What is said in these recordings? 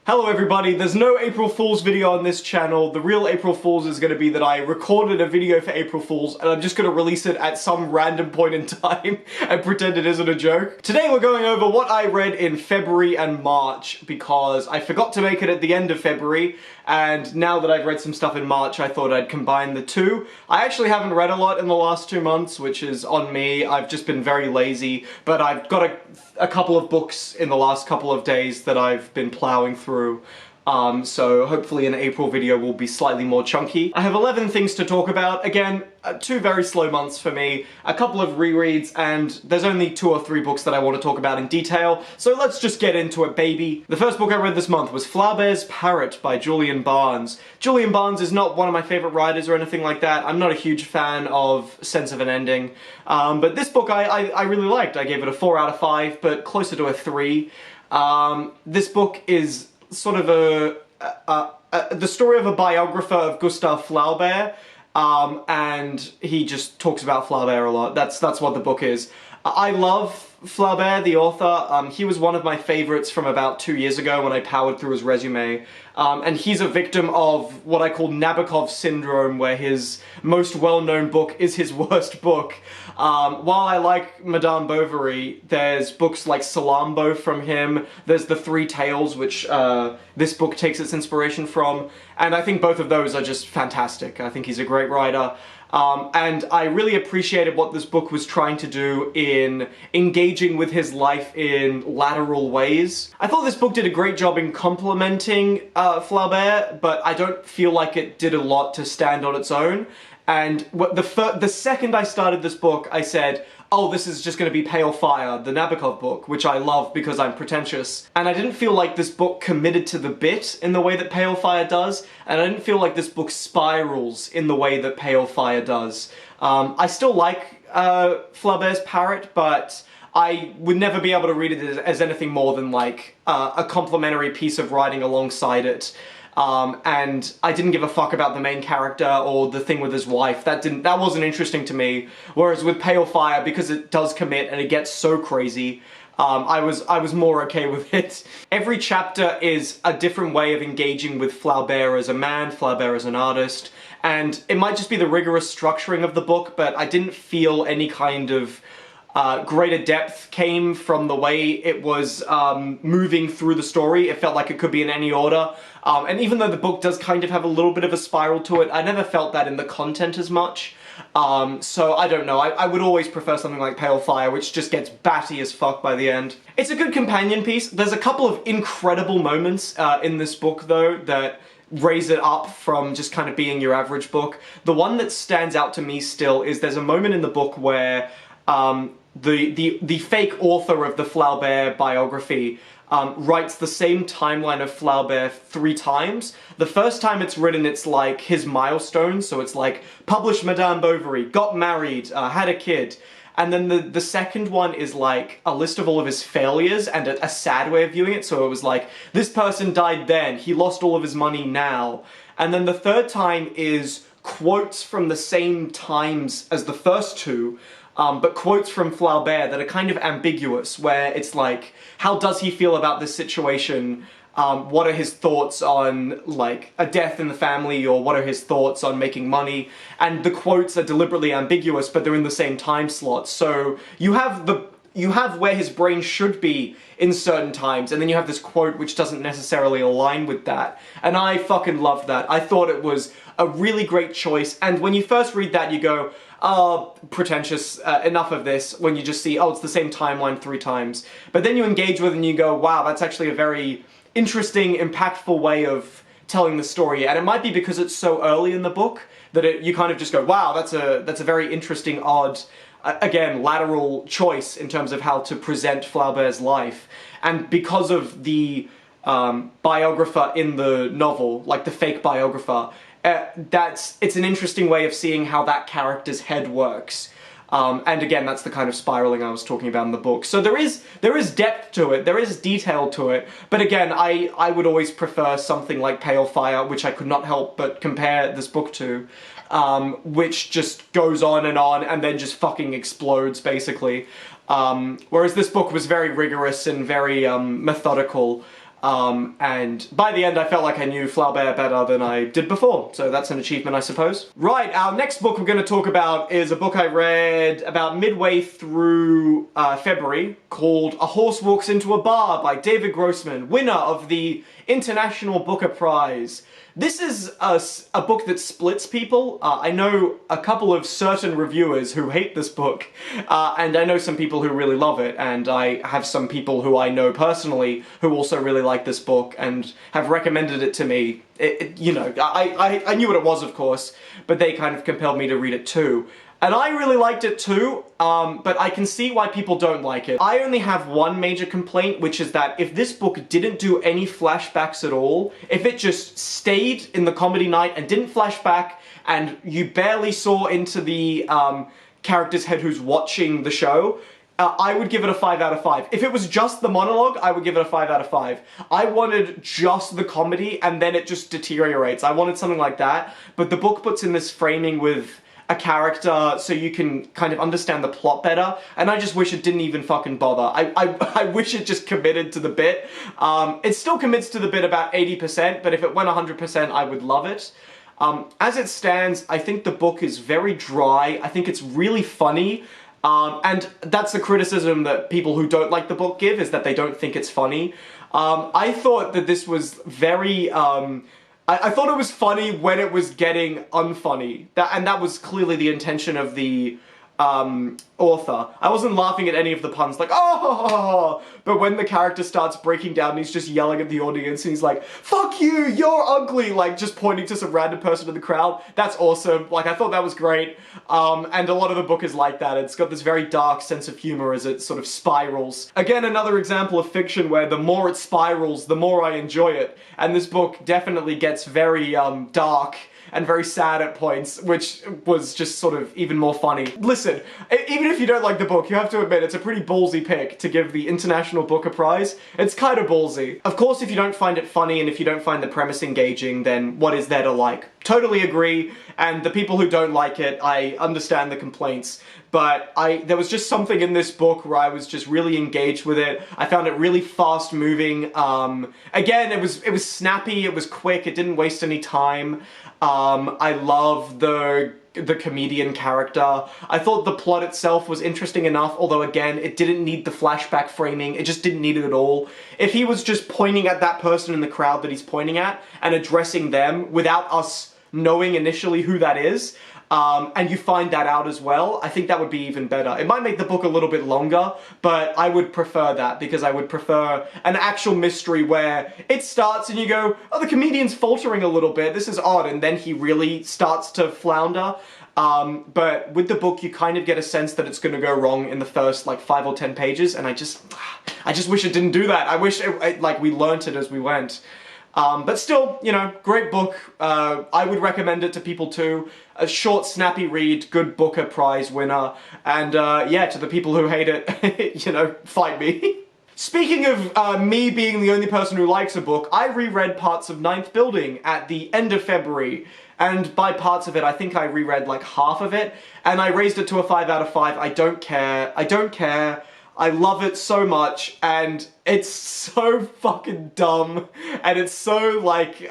Hello everybody, there's no April Fool's video on this channel. The real April Fool's is going to be that I recorded a video for April Fool's and I'm just going to release it at some random point in time and pretend it isn't a joke. Today we're going over what I read in February and March because I forgot to make it at the end of February, and now that I've read some stuff in March I thought I'd combine the two. I actually haven't read a lot in the last 2 months, which is on me. I've just been very lazy, but I've got a couple of books in the last couple of days that I've been plowing through. So hopefully an April video will be slightly more chunky. I have 11 things to talk about. Again, 2 very slow months for me, a couple of rereads, and there's only 2 or 3 books that I want to talk about in detail, so let's just get into it, baby. The first book I read this month was Flaubert's Parrot by Julian Barnes. Julian Barnes is not one of my favorite writers or anything like that. I'm not a huge fan of Sense of an Ending, but this book I really liked. I gave it a 4 out of 5, but closer to a 3. This book is sort of the story of a biographer of Gustave Flaubert, and he just talks about Flaubert a lot. That's what the book is. I love Flaubert, the author. He was one of my favorites from about 2 years ago when I powered through his resume. And he's a victim of what I call Nabokov syndrome, where his most well-known book is his worst book. While I like Madame Bovary, there's books like Salambo from him, there's The Three Tales, which this book takes its inspiration from, and I think both of those are just fantastic. I think he's a great writer. And I really appreciated what this book was trying to do in engaging with his life in lateral ways. I thought this book did a great job in complementing Flaubert, but I don't feel like it did a lot to stand on its own. And the second I started this book, I said, oh, this is just going to be Pale Fire, the Nabokov book, which I love because I'm pretentious. And I didn't feel like this book committed to the bit in the way that Pale Fire does, and I didn't feel like this book spirals in the way that Pale Fire does. I still like Flaubert's Parrot, but I would never be able to read it as anything more than like a complimentary piece of writing alongside it. And I didn't give a fuck about the main character or the thing with his wife. That wasn't interesting to me. Whereas with Pale Fire, because it does commit and it gets so crazy, I was more okay with it. Every chapter is a different way of engaging with Flaubert as a man, Flaubert as an artist, and it might just be the rigorous structuring of the book, but I didn't feel any kind of greater depth came from the way it was moving through the story. It felt like it could be in any order. And even though the book does kind of have a little bit of a spiral to it, I never felt that in the content as much. So I don't know, I would always prefer something like Pale Fire, which just gets batty as fuck by the end. It's a good companion piece. There's a couple of incredible moments in this book, though, that raise it up from just kind of being your average book. The one that stands out to me still is there's a moment in the book where the fake author of the Flaubert biography writes the same timeline of Flaubert 3 times. The first time it's written, it's like his milestones, so it's like, published Madame Bovary, got married, had a kid. And then the second one is like a list of all of his failures and a sad way of viewing it, so it was like, this person died then, he lost all of his money now. And then the third time is quotes from the same times as the first 2, but quotes from Flaubert that are kind of ambiguous, where it's like, how does he feel about this situation? What are his thoughts on, like, a death in the family, or what are his thoughts on making money? And the quotes are deliberately ambiguous, but they're in the same time slot. So you have where his brain should be in certain times, and then you have this quote which doesn't necessarily align with that. And I fucking loved that. I thought it was a really great choice, and when you first read that you go, oh, pretentious, enough of this, when you just see, oh, it's the same timeline 3 times. But then you engage with it and you go, wow, that's actually a very interesting, impactful way of telling the story. And it might be because it's so early in the book that you kind of just go, wow, that's a very interesting, odd, again, lateral choice in terms of how to present Flaubert's life. And because of the biographer in the novel, like the fake biographer, it's an interesting way of seeing how that character's head works. And again, that's the kind of spiraling I was talking about in the book. So there is depth to it, there is detail to it, but again, I would always prefer something like Pale Fire, which I could not help but compare this book to, which just goes on and then just fucking explodes, basically. Whereas this book was very rigorous and very methodical. And by the end, I felt like I knew Flaubert better than I did before, so that's an achievement, I suppose. Right, our next book we're going to talk about is a book I read about midway through February, called A Horse Walks into a Bar by David Grossman, winner of the International Booker Prize. This is a book that splits people. I know a couple of certain reviewers who hate this book, and I know some people who really love it, and I have some people who I know personally who also really like this book and have recommended it to me. You know, I knew what it was, of course, but they kind of compelled me to read it too. And I really liked it too, but I can see why people don't like it. I only have one major complaint, which is that if this book didn't do any flashbacks at all, if it just stayed in the comedy night and didn't flash back, and you barely saw into the character's head who's watching the show, I would give it a 5 out of 5. If it was just the monologue, I would give it a 5 out of 5. I wanted just the comedy, and then it just deteriorates. I wanted something like that, but the book puts in this framing with a character so you can kind of understand the plot better, and I just wish it didn't even fucking bother. I wish it just committed to the bit. It still commits to the bit about 80%, but if it went 100%, I would love it. As it stands, I think the book is very dry. I think it's really funny, and that's the criticism that people who don't like the book give, is that they don't think it's funny. I thought that this was very, I thought it was funny when it was getting unfunny. And that was clearly the intention of the author. I wasn't laughing at any of the puns, like, oh, but when the character starts breaking down and he's just yelling at the audience and he's like, fuck you, you're ugly, like just pointing to some random person in the crowd, that's awesome. Like, I thought that was great. And a lot of the book is like that. It's got this very dark sense of humor as it sort of spirals. Again, another example of fiction where the more it spirals, the more I enjoy it. And this book definitely gets very dark and very sad at points, which was just sort of even more funny. Listen, even if you don't like the book, you have to admit it's a pretty ballsy pick to give the International Booker Prize. It's kind of ballsy. Of course, if you don't find it funny and if you don't find the premise engaging, then what is there to like? Totally agree, and the people who don't like it, I understand the complaints, but there was just something in this book where I was just really engaged with it. I found it really fast moving. Again, it was snappy, it was quick, it didn't waste any time. I love the comedian character. I thought the plot itself was interesting enough, although again, it didn't need the flashback framing, it just didn't need it at all. If he was just pointing at that person in the crowd that he's pointing at, and addressing them without us knowing initially who that is, and you find that out as well, I think that would be even better. It might make the book a little bit longer, but I would prefer that, because I would prefer an actual mystery where it starts and you go, oh, the comedian's faltering a little bit, this is odd, and then he really starts to flounder. But with the book, you kind of get a sense that it's going to go wrong in the first, like, 5 or 10 pages, and I just wish it didn't do that. I wish, like, we learnt it as we went. But still, you know, great book. I would recommend it to people too. A short, snappy read, good Booker Prize winner. And yeah, to the people who hate it, you know, fight me. Speaking of me being the only person who likes a book, I reread parts of Ninth Building at the end of February. And by parts of it, I think I reread like half of it. And I raised it to a 5 out of 5. I don't care. I don't care. I love it so much, and it's so fucking dumb, and it's so, like,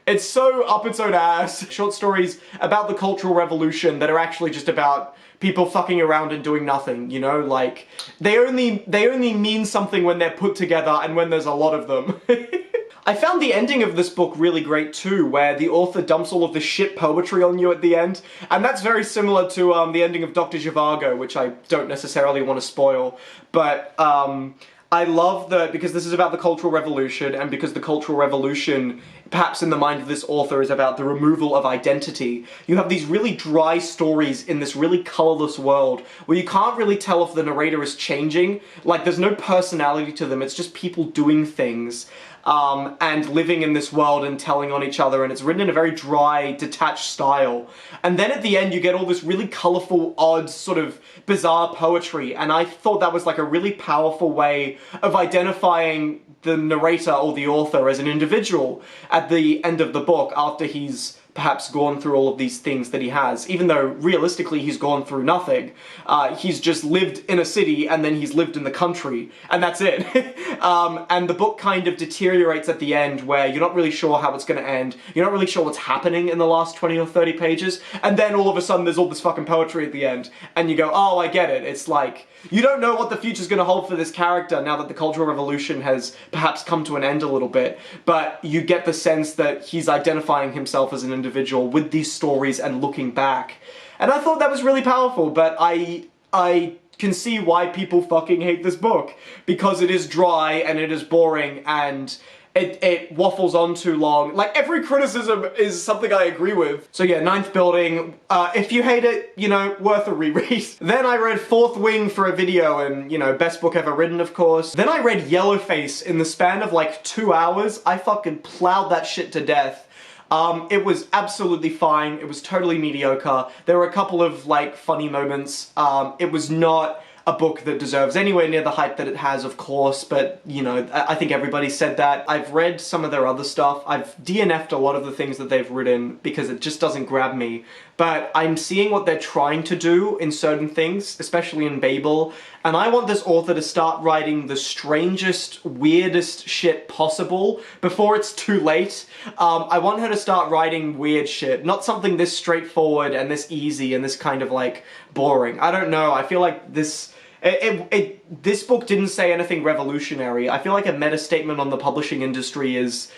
it's so up its own ass. Short stories about the Cultural Revolution that are actually just about people fucking around and doing nothing, you know? Like, they only mean something when they're put together and when there's a lot of them. I found the ending of this book really great too, where the author dumps all of the shit poetry on you at the end, and that's very similar to the ending of Dr. Zhivago, which I don't necessarily want to spoil, but I love that, because this is about the Cultural Revolution, and because the Cultural Revolution, perhaps in the mind of this author, is about the removal of identity. You have these really dry stories in this really colourless world, where you can't really tell if the narrator is changing, like there's no personality to them, it's just people doing things. And living in this world and telling on each other, and it's written in a very dry, detached style. And then at the end you get all this really colourful, odd, sort of bizarre poetry, and I thought that was like a really powerful way of identifying the narrator or the author as an individual at the end of the book, after he's perhaps gone through all of these things that he has, even though realistically he's gone through nothing. He's just lived in a city and then he's lived in the country, and that's it. And the book kind of deteriorates at the end where you're not really sure how it's going to end, you're not really sure what's happening in the last 20 or 30 pages, and then all of a sudden there's all this fucking poetry at the end, and you go, oh, I get it. It's like, you don't know what the future's going to hold for this character now that the Cultural Revolution has perhaps come to an end a little bit, but you get the sense that he's identifying himself as an individual with these stories and looking back. And I thought that was really powerful, but I can see why people fucking hate this book, because it is dry and it is boring and it waffles on too long. Like, every criticism is something I agree with. So yeah, Ninth Building, if you hate it, you know, worth a reread. Then I read Fourth Wing for a video and, you know, best book ever written, of course. Then I read Yellowface in the span of like 2 hours. I fucking plowed that shit to death. It was absolutely fine. It was totally mediocre. There were a couple of, like, funny moments. It was not a book that deserves anywhere near the hype that it has, of course, but, you know, I think everybody said that. I've read some of their other stuff. I've DNF'd a lot of the things that they've written because it just doesn't grab me. But I'm seeing what they're trying to do in certain things, especially in Babel, and I want this author to start writing the strangest, weirdest shit possible before it's too late. I want her to start writing weird shit, not something this straightforward and this easy and this kind of, like, boring. I don't know, I feel like this book didn't say anything revolutionary. I feel like a meta statement on the publishing industry is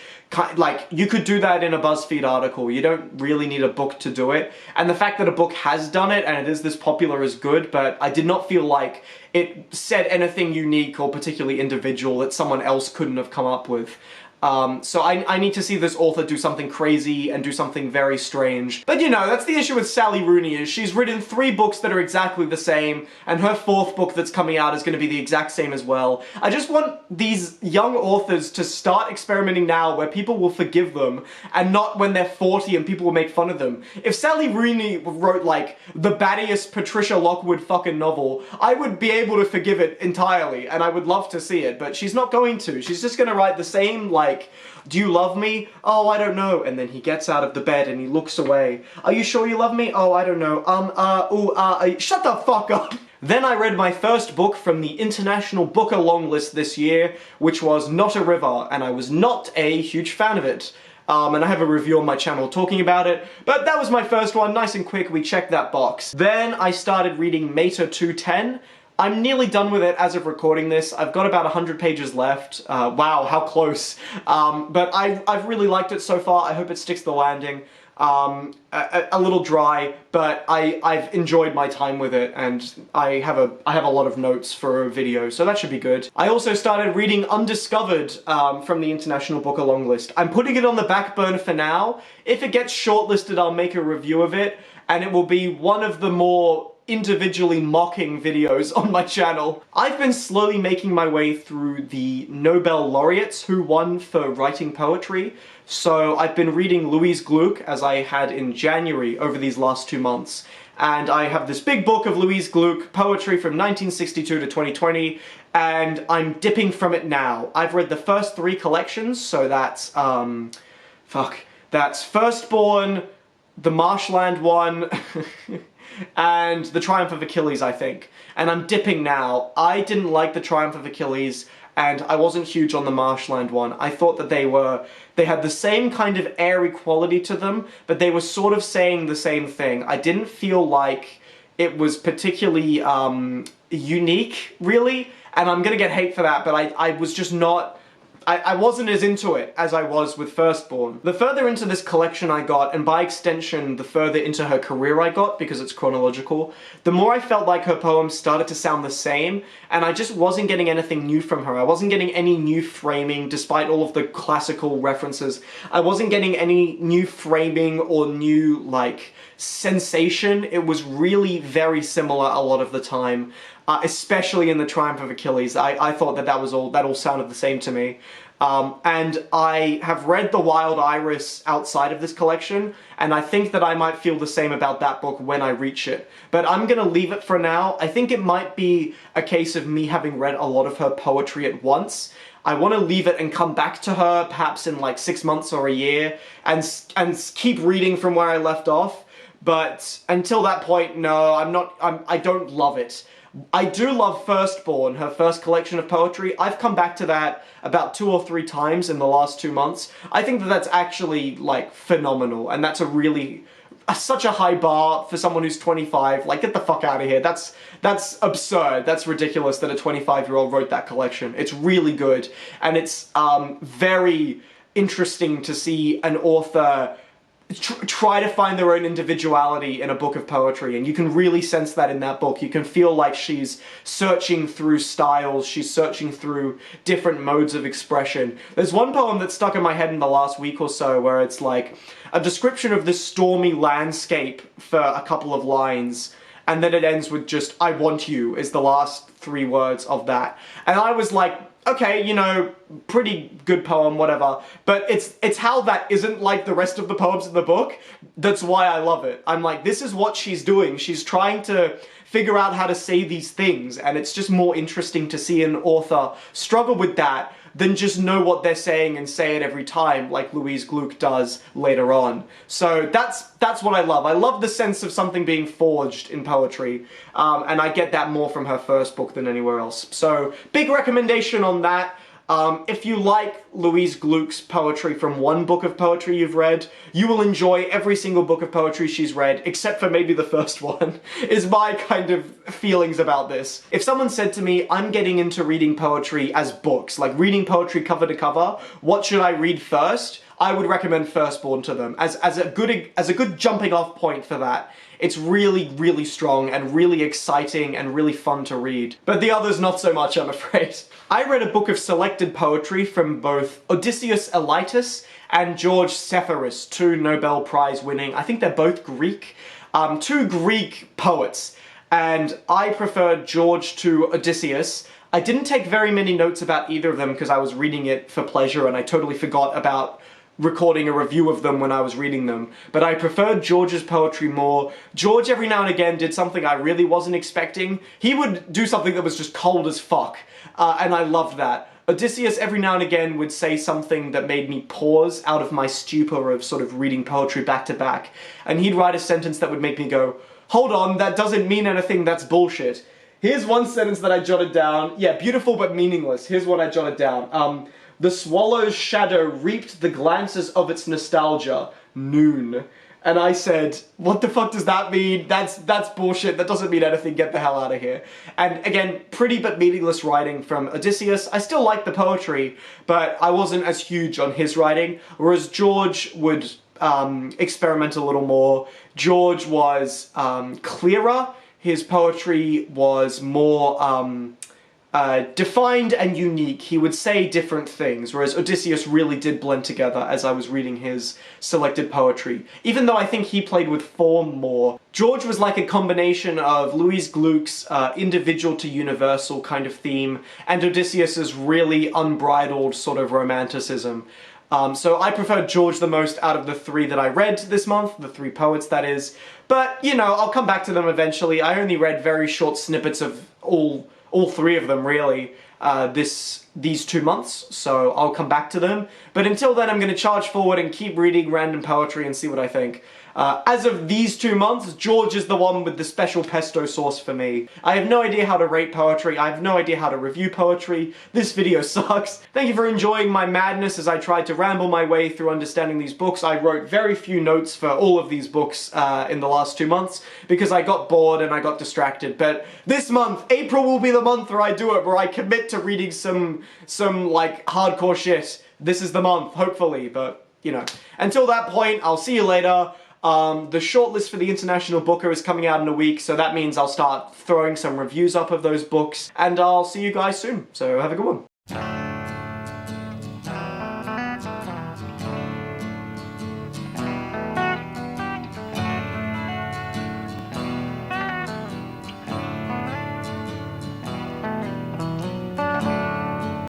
like, you could do that in a BuzzFeed article. You don't really need a book to do it. And the fact that a book has done it and it is this popular is good, but I did not feel like it said anything unique or particularly individual that someone else couldn't have come up with. So I need to see this author do something crazy and do something very strange. But you know, that's the issue with Sally Rooney, is she's written 3 books that are exactly the same, and her 4th book that's coming out is going to be the exact same as well. I just want these young authors to start experimenting now where people will forgive them, and not when they're 40 and people will make fun of them. If Sally Rooney wrote, like, the battiest Patricia Lockwood fucking novel, I would be able to forgive it entirely, and I would love to see it, but she's not going to. She's just going to write the same, like, do you love me? Oh, I don't know. And then he gets out of the bed and he looks away. Are you sure you love me? Oh, I don't know. Shut the fuck up. Then I read my first book from the International Booker long list this year, which was Not a River, and I was not a huge fan of it. And I have a review on my channel talking about it, but that was my first one, nice and quick, we checked that box. Then I started reading Meta 210. I'm nearly done with it as of recording this. I've got about 100 pages left. Wow, how close. But I've really liked it so far. I hope it sticks the landing. A little dry, but I've enjoyed my time with it, and I have a lot of notes for a video, so that should be good. I also started reading Undiscovered from the International Booker long list. I'm putting it on the back burner for now. If it gets shortlisted, I'll make a review of it, and it will be one of the more individually mocking videos on my channel. I've been slowly making my way through the Nobel laureates who won for writing poetry. So I've been reading Louise Gluck, as I had in January, over these last 2 months. And I have this big book of Louise Gluck poetry from 1962 to 2020, and I'm dipping from it now. I've read the first 3 collections, so that's, that's Firstborn, the Marshland one, and The Triumph of Achilles, I think. And I'm dipping now. I didn't like The Triumph of Achilles, and I wasn't huge on the Marshland one. I thought that they had the same kind of airy quality to them, but they were sort of saying the same thing. I didn't feel like it was particularly unique, really, and I'm gonna get hate for that, but I was just not... I wasn't as into it as I was with Firstborn. The further into this collection I got, and by extension the further into her career I got, because it's chronological, the more I felt like her poems started to sound the same, and I just wasn't getting anything new from her. I wasn't getting any new framing, despite all of the classical references. I wasn't getting any new framing or new, like, sensation. It was really very similar a lot of the time. Especially in The Triumph of Achilles. I thought that all sounded the same to me. And I have read The Wild Iris outside of this collection, and I think that I might feel the same about that book when I reach it. But I'm gonna leave it for now. I think it might be a case of me having read a lot of her poetry at once. I want to leave it and come back to her, perhaps in like 6 months or a year, and keep reading from where I left off. But until that point, no, I don't love it. I do love Firstborn, her first collection of poetry. I've come back to that about 2 or 3 times in the last 2 months. I think that that's actually, like, phenomenal, and that's such a high bar for someone who's 25. Like, get the fuck out of here. That's absurd. That's ridiculous that a 25-year-old wrote that collection. It's really good, and it's very interesting to see an author try to find their own individuality in a book of poetry, and you can really sense that in that book. You can feel like she's searching through styles, she's searching through different modes of expression. There's one poem that stuck in my head in the last week or so where it's like a description of this stormy landscape for a couple of lines, and then it ends with just, "I want you," is the last 3 words of that. And I was like, okay, you know, pretty good poem, whatever, but it's how that isn't like the rest of the poems in the book that's why I love it. I'm like, this is what she's doing. She's trying to figure out how to say these things, and it's just more interesting to see an author struggle with that than just know what they're saying and say it every time, like Louise Gluck does later on. So that's what I love. I love the sense of something being forged in poetry, and I get that more from her first book than anywhere else. So, big recommendation on that. If you like Louise Gluck's poetry from one book of poetry you've read, you will enjoy every single book of poetry she's read, except for maybe the first one, is my kind of feelings about this. If someone said to me, I'm getting into reading poetry as books, like reading poetry cover to cover, what should I read first? I would recommend Firstborn to them as a good jumping off point for that. It's really, really strong and really exciting and really fun to read. But the others not so much, I'm afraid. I read a book of selected poetry from both Odysseas Elytis and George Seferis, 2 Nobel Prize winning, I think they're both Greek, 2 Greek poets. And I preferred George to Odysseas. I didn't take very many notes about either of them because I was reading it for pleasure and I totally forgot about recording a review of them when I was reading them, but I preferred George's poetry more. George every now and again did something I really wasn't expecting. He would do something that was just cold as fuck, and I loved that. Odysseus every now and again would say something that made me pause out of my stupor of sort of reading poetry back to back, and he'd write a sentence that would make me go, hold on, that doesn't mean anything, that's bullshit. Here's one sentence that I jotted down. Yeah, beautiful but meaningless. Here's what I jotted down. The swallow's shadow reaped the glances of its nostalgia, noon. And I said, what the fuck does that mean? That's bullshit, that doesn't mean anything, get the hell out of here. And again, pretty but meaningless writing from Odysseus. I still like the poetry, but I wasn't as huge on his writing, whereas George would experiment a little more. George was clearer, his poetry was more defined and unique. He would say different things, whereas Odysseus really did blend together as I was reading his selected poetry, even though I think he played with form more. George was like a combination of Louise Gluck's individual to universal kind of theme, and Odysseus's really unbridled sort of romanticism. So I preferred George the most out of the 3 that I read this month, the 3 poets that is, but, you know, I'll come back to them eventually. I only read very short snippets of all 3 of them, really, these 2 months, so I'll come back to them. But until then, I'm going to charge forward and keep reading random poetry and see what I think. As of these 2 months, George is the one with the special pesto sauce for me. I have no idea how to rate poetry, I have no idea how to review poetry, this video sucks. Thank you for enjoying my madness as I tried to ramble my way through understanding these books. I wrote very few notes for all of these books in the last 2 months, because I got bored and I got distracted. But this month, April will be the month where I do it, where I commit to reading some like, hardcore shit. This is the month, hopefully, but, you know. Until that point, I'll see you later. The shortlist for the International Booker is coming out in a week, so that means I'll start throwing some reviews up of those books, and I'll see you guys soon, so have a good one.